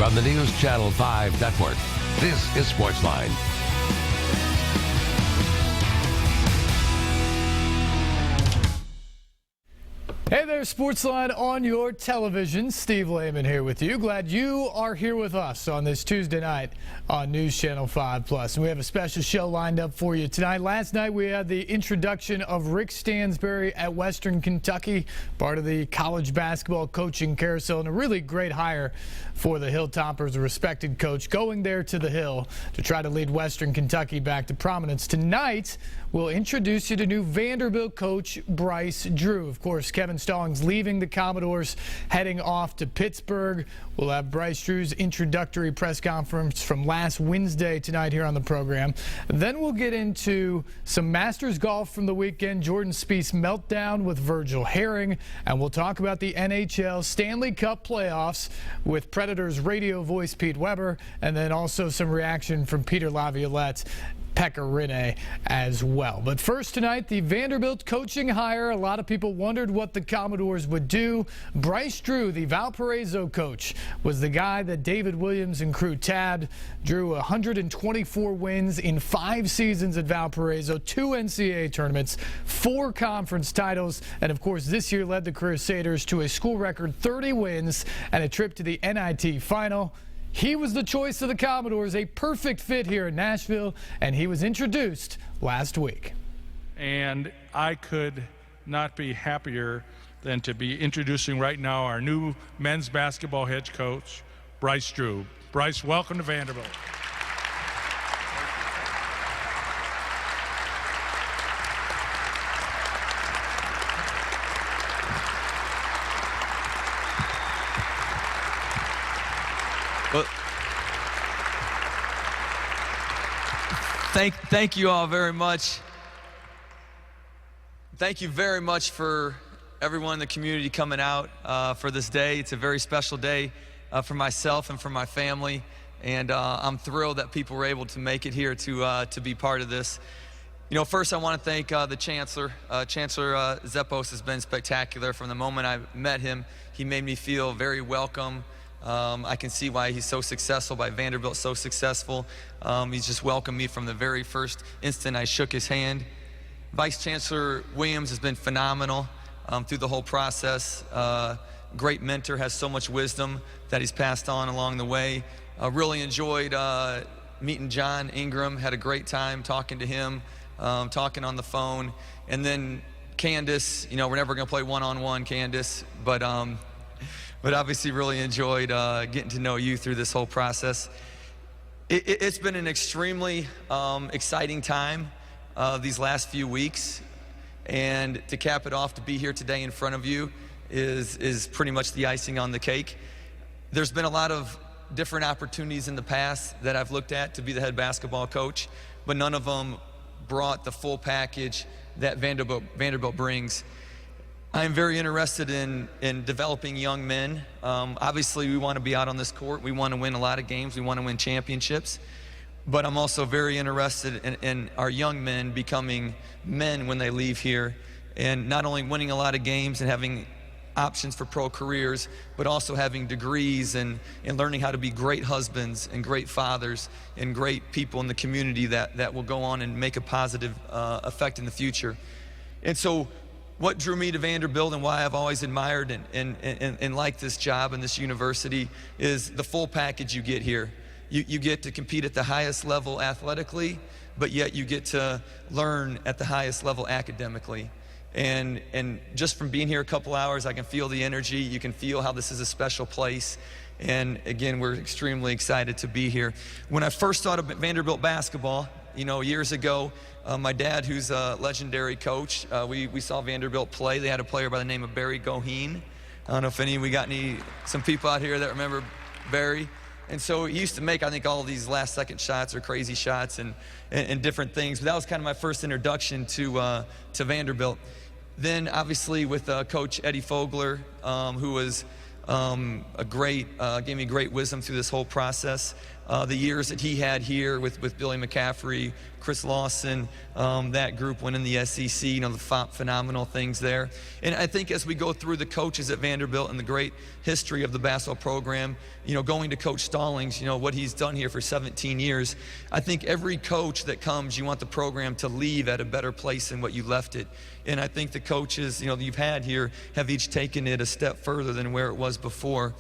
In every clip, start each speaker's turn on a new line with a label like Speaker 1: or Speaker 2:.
Speaker 1: on the News Channel 5 network. This is SportsLine.
Speaker 2: Hey there, SportsLine on your television. Steve Lehman here with you. Glad you are here with us on this Tuesday night on News Channel 5+. And we have a special show lined up for you tonight. Last night we had the introduction of Rick Stansbury at Western Kentucky, part of the college basketball coaching carousel, and a really great hire for the Hilltoppers, a respected coach going there to the Hill to try to lead Western Kentucky back to prominence. Tonight, we'll introduce you to new Vanderbilt coach Bryce Drew. Of course, Kevin Stallings leaving the Commodores, heading off to Pittsburgh. We'll have Bryce Drew's introductory press conference from last Wednesday tonight here on the program. Then we'll get into some Masters golf from the weekend, Jordan Spieth's meltdown with Virgil Herring, and we'll talk about the NHL Stanley Cup playoffs with Predators radio voice Pete Weber, and then also some reaction from Peter Laviolette, Pekka Rinne as well. But first tonight, the Vanderbilt coaching hire. A lot of people wondered what the Commodores would do. Bryce Drew, the Valparaiso coach, was the guy that David Williams and crew tabbed. Drew 124 wins in 5 seasons at Valparaiso, 2 NCAA tournaments, 4 conference titles, and of course this year led the Crusaders to a school record 30 wins and a trip to the NIT final. He was the choice of the Commodores, a perfect fit here in Nashville, and he was introduced last week.
Speaker 3: And I could not be happier than to be introducing right now our new men's basketball head coach, Bryce Drew. Bryce, welcome to Vanderbilt.
Speaker 4: Thank you all very much. Thank you very much for everyone in the community coming out for this day. It's a very special day for myself and for my family, and I'm thrilled that people were able to make it here to be part of this. You know, first I want to thank the Chancellor. Chancellor Zeppos has been spectacular. From the moment I met him, he made me feel very welcome. I can see why he's so successful, why Vanderbilt's so successful. He's just welcomed me from the very first instant I shook his hand. Vice Chancellor Williams has been phenomenal through the whole process. Great mentor, has so much wisdom that he's passed on along the way. Really enjoyed meeting John Ingram, had a great time talking to him, talking on the phone. And then Candace, you know, we're never going to play one-on-one, Candace, but obviously really enjoyed getting to know you through this whole process. It's been an extremely exciting time these last few weeks, and to cap it off, to be here today in front of you is pretty much the icing on the cake. There's been a lot of different opportunities in the past that I've looked at to be the head basketball coach, but none of them brought the full package that Vanderbilt brings. I'm very interested in developing young men. Obviously, we want to be out on this court. We want to win a lot of games. We want to win championships. But I'm also very interested in our young men becoming men when they leave here, and not only winning a lot of games and having options for pro careers, but also having degrees and learning how to be great husbands and great fathers and great people in the community that will go on and make a positive effect in the future. And so what drew me to Vanderbilt and why I've always admired and liked this job and this university is the full package you get here. You get to compete at the highest level athletically, but yet you get to learn at the highest level academically. And just from being here a couple hours, I can feel the energy. You can feel how this is a special place. And again, we're extremely excited to be here. When I first thought of Vanderbilt basketball, you know, years ago, my dad, who's a legendary coach, we saw Vanderbilt play. They had a player by the name of Barry Goheen. I don't know if we got some people out here that remember Barry. And so he used to make, I think, all these last-second shots or crazy shots and different things. But that was kind of my first introduction to Vanderbilt. Then, obviously, with Coach Eddie Fogler, who was gave me great wisdom through this whole process. the years that he had here with Billy McCaffrey, Chris Lawson, that group winning the SEC, you know, the phenomenal things there. And I think as we go through the coaches at Vanderbilt and the great history of the basketball program, you know, going to Coach Stallings, you know, what he's done here for 17 years, I think every coach that comes, you want the program to leave at a better place than what you left it. And I think the coaches, you know, that you've had here have each taken it a step further than where it was before.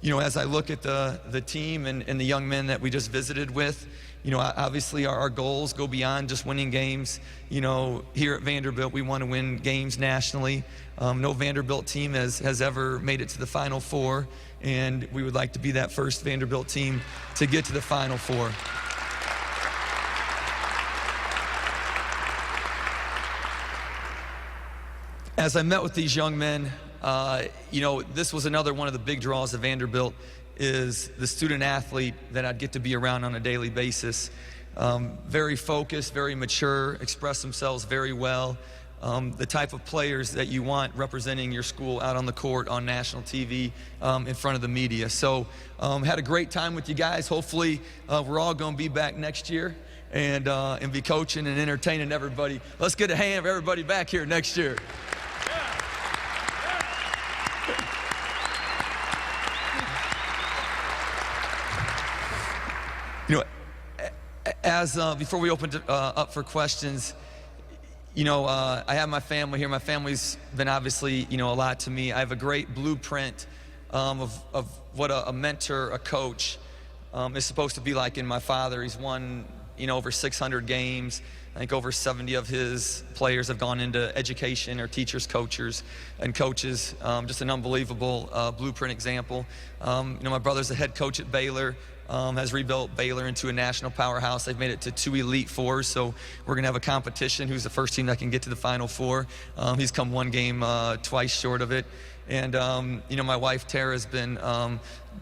Speaker 4: You know, as I look at the team and the young men that we just visited with, you know, obviously our goals go beyond just winning games. You know, here at Vanderbilt, we want to win games nationally. No Vanderbilt team has ever made it to the Final Four, and we would like to be that first Vanderbilt team to get to the Final Four. As I met with these young men, you know, this was another one of the big draws of Vanderbilt, is the student athlete that I'd get to be around on a daily basis. Very focused, very mature, express themselves very well. The type of players that you want representing your school out on the court, on national TV, in front of the media. So had a great time with you guys. Hopefully we're all going to be back next year and be coaching and entertaining everybody. Let's get a hand of everybody back here next year. You know, as before we open up for questions, you know, I have my family here. My family's been obviously, you know, a lot to me. I have a great blueprint of what a mentor, a coach is supposed to be like in my father. He's won, you know, over 600 games. I think over 70 of his players have gone into education or teachers, coaches. Just an unbelievable blueprint example. You know, my brother's the head coach at Baylor. Has rebuilt Baylor into a national powerhouse. They've made it to 2 Elite Fours, so we're going to have a competition. Who's the first team that can get to the Final Four? He's come one game twice short of it. And, you know, my wife, Tara, has been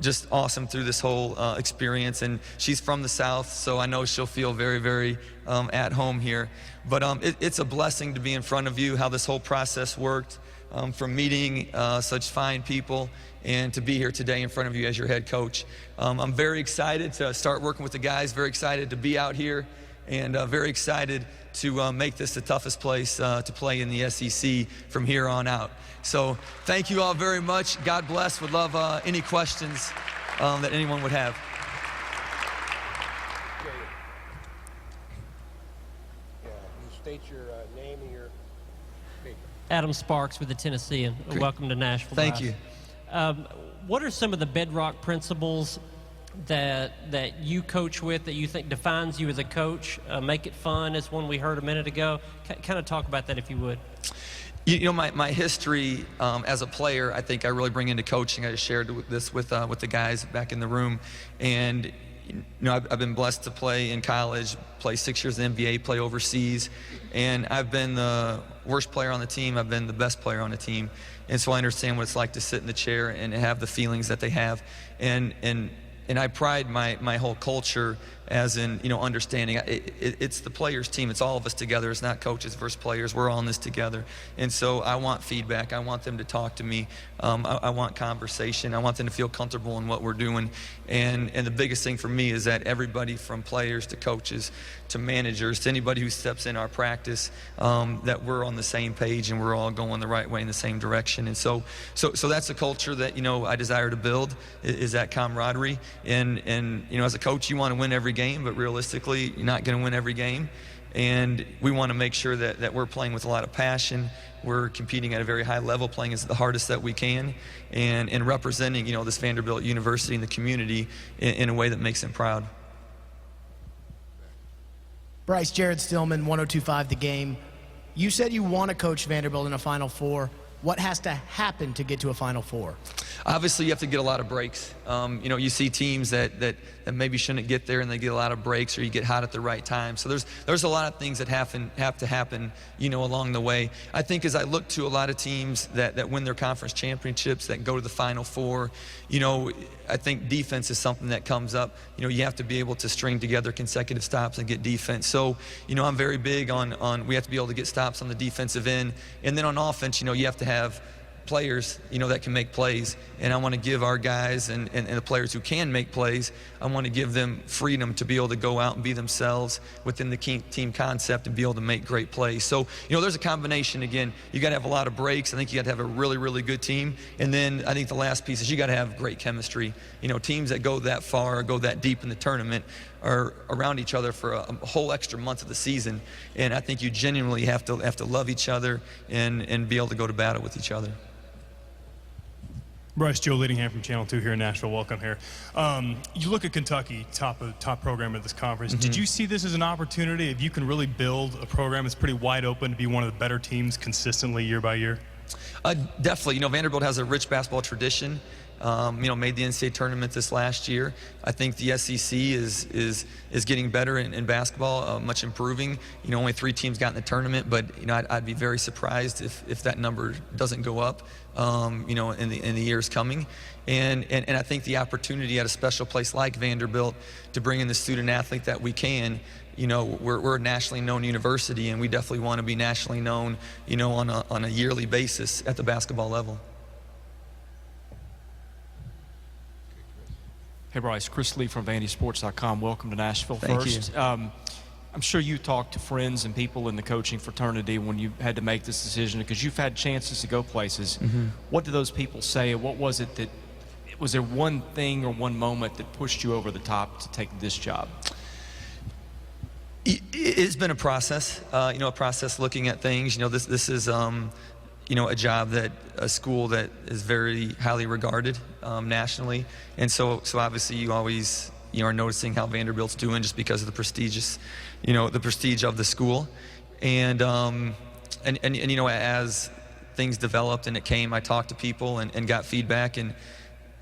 Speaker 4: just awesome through this whole experience. And she's from the South, so I know she'll feel very, very at home here. But it's a blessing to be in front of you, how this whole process worked, from meeting such fine people and to be here today in front of you as your head coach. I'm very excited to start working with the guys, very excited to be out here, and very excited to make this the toughest place to play in the SEC from here on out. So thank you all very much. God bless. Would love any questions that anyone would have.
Speaker 5: You state your name and your speaker.
Speaker 6: Adam Sparks with the Tennessean.
Speaker 4: Great.
Speaker 6: Welcome to Nashville.
Speaker 4: Thank
Speaker 6: Bryce.
Speaker 4: you.
Speaker 6: What are some of the bedrock principles that you coach with that you think defines you as a coach? Make it fun is one we heard a minute ago. Kind of talk about that if you would.
Speaker 4: You know, my history as a player, I think I really bring into coaching. I just shared this with the guys back in the room. And, you know, I've been blessed to play in college, play 6 years in the NBA, play overseas. And I've been the worst player on the team. I've been the best player on the team. And so I understand what it's like to sit in the chair and have the feelings that they have. And I pride my whole culture as in, you know, understanding. It's the players' team. It's all of us together. It's not coaches versus players. We're all in this together. And so I want feedback. I want them to talk to me. I want conversation. I want them to feel comfortable in what we're doing. And the biggest thing for me is that everybody from players to coaches to managers to anybody who steps in our practice, that we're on the same page and we're all going the right way in the same direction. And so that's a culture that, you know, I desire to build, is that camaraderie. And you know, as a coach, you want to win every game, but realistically, you're not going to win every game. And we want to make sure that we're playing with a lot of passion. We're competing at a very high level, playing as the hardest that we can, and representing, you know, this Vanderbilt University and the community in a way that makes them proud.
Speaker 7: Bryce, Jared Stillman, 102.5 The Game. You said you want to coach Vanderbilt in a Final Four. What has to happen to get to a Final Four?
Speaker 4: Obviously, you have to get a lot of breaks. You know, you see teams that maybe shouldn't get there and they get a lot of breaks, or you get hot at the right time. So there's a lot of things that have to happen, you know, along the way. I think as I look to a lot of teams that win their conference championships, that go to the Final Four, you know, I think defense is something that comes up. You know, you have to be able to string together consecutive stops and get defense. So, you know, I'm very big on we have to be able to get stops on the defensive end. And then on offense, you know, you have to have players, that can make plays, and I want to give our guys and the players who can make plays, I want to give them freedom to be able to go out and be themselves within the team concept and be able to make great plays. So, there's a combination. Again, you got to have a lot of breaks. I think you got to have a really, really good team, and then I think the last piece is you got to have great chemistry. Teams that go that far, go that deep in the tournament, are around each other for a whole extra month of the season, and I think you genuinely have to love each other and be able to go to battle with each other.
Speaker 8: Bryce, Joe Leadingham from Channel 2 here in Nashville. Welcome here. You look at Kentucky, top program of this conference. Did you see this as an opportunity if you can really build a program that's pretty wide open to be one of the better teams consistently year by year?
Speaker 4: Definitely. Vanderbilt has a rich basketball tradition. Made the NCAA tournament this last year. I think the SEC is getting better in basketball, much improving. Only 3 teams got in the tournament, but I'd be very surprised if that number doesn't go up. In the years coming, and I think the opportunity at a special place like Vanderbilt to bring in the student athlete that we can. We're a nationally known university, and we definitely want to be nationally known, on a yearly basis at the basketball level.
Speaker 9: Hey Bryce, Chris Lee from VandySports.com. Welcome to Nashville.
Speaker 4: Thank
Speaker 9: first.
Speaker 4: You.
Speaker 9: I'm sure you talked to friends and people in the coaching fraternity when you had to make this decision, because you've had chances to go places. What did those people say? What was it was there one thing or one moment that pushed you over the top to take this job?
Speaker 4: It's been a process, a process looking at things. This is, a job a school that is very highly regarded nationally. And so obviously you always, are noticing how Vanderbilt's doing just because of the the prestige of the school. And as things developed and it came, I talked to people and got feedback, and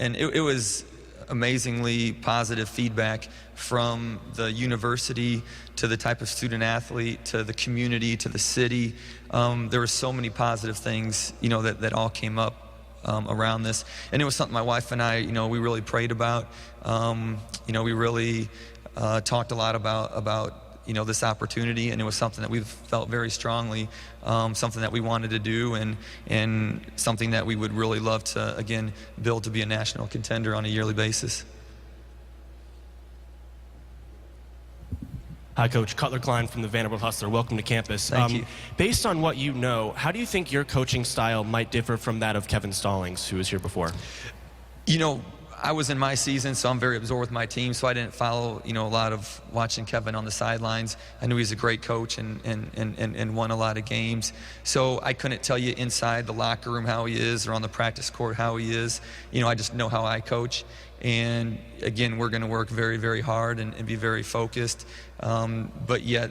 Speaker 4: it was amazingly positive feedback from the university to the type of student athlete to the community to the city. There were so many positive things, that all came up around this, and it was something my wife and I, we really prayed about. We really talked a lot about this opportunity, and it was something that we felt very strongly, something that we wanted to do, and something that we would really love to, again, build to be a national contender on a yearly basis.
Speaker 10: Hi, Coach. Cutler Klein from the Vanderbilt Hustler. Welcome to campus.
Speaker 4: Thank you.
Speaker 10: Based on what you know, how do you think your coaching style might differ from that of Kevin Stallings, who was here before?
Speaker 4: I was in my season, so I'm very absorbed with my team, so I didn't follow, a lot of watching Kevin on the sidelines. I knew he's a great coach and won a lot of games. So I couldn't tell you inside the locker room how he is or on the practice court how he is. I just know how I coach. And again, we're going to work very, very hard and be very focused. But yet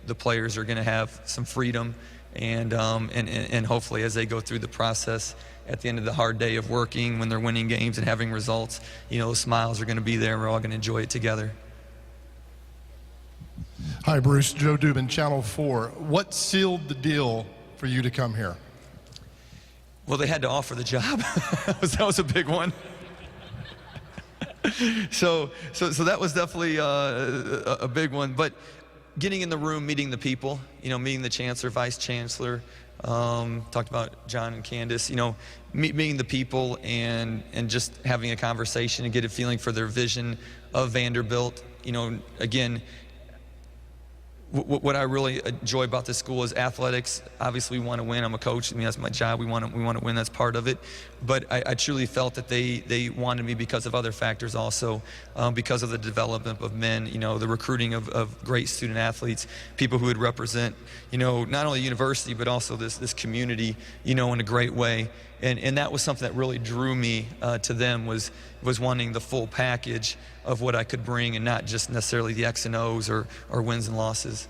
Speaker 4: the players are going to have some freedom, and hopefully as they go through the process, at the end of the hard day of working, when they're winning games and having results, those smiles are going to be there. We're all going to enjoy it together.
Speaker 11: Hi, Bruce. Joe Dubin, Channel 4. What sealed the deal for you to come here?
Speaker 4: Well, they had to offer the job. That was a big one. So that was definitely a big one. But getting in the room, meeting the people, meeting the chancellor, vice chancellor, talked about John and Candace, meeting the people and just having a conversation and get a feeling for their vision of Vanderbilt. Again, what I really enjoy about this school is athletics. Obviously, we want to win. I'm a coach. That's my job. We want to win. That's part of it. But I truly felt that they wanted me because of other factors also, because of the development of men, the recruiting of great student athletes, people who would represent, not only the university, but also this community, in a great way. And that was something that really drew me to them, was wanting the full package of what I could bring and not just necessarily the X and O's or wins and losses.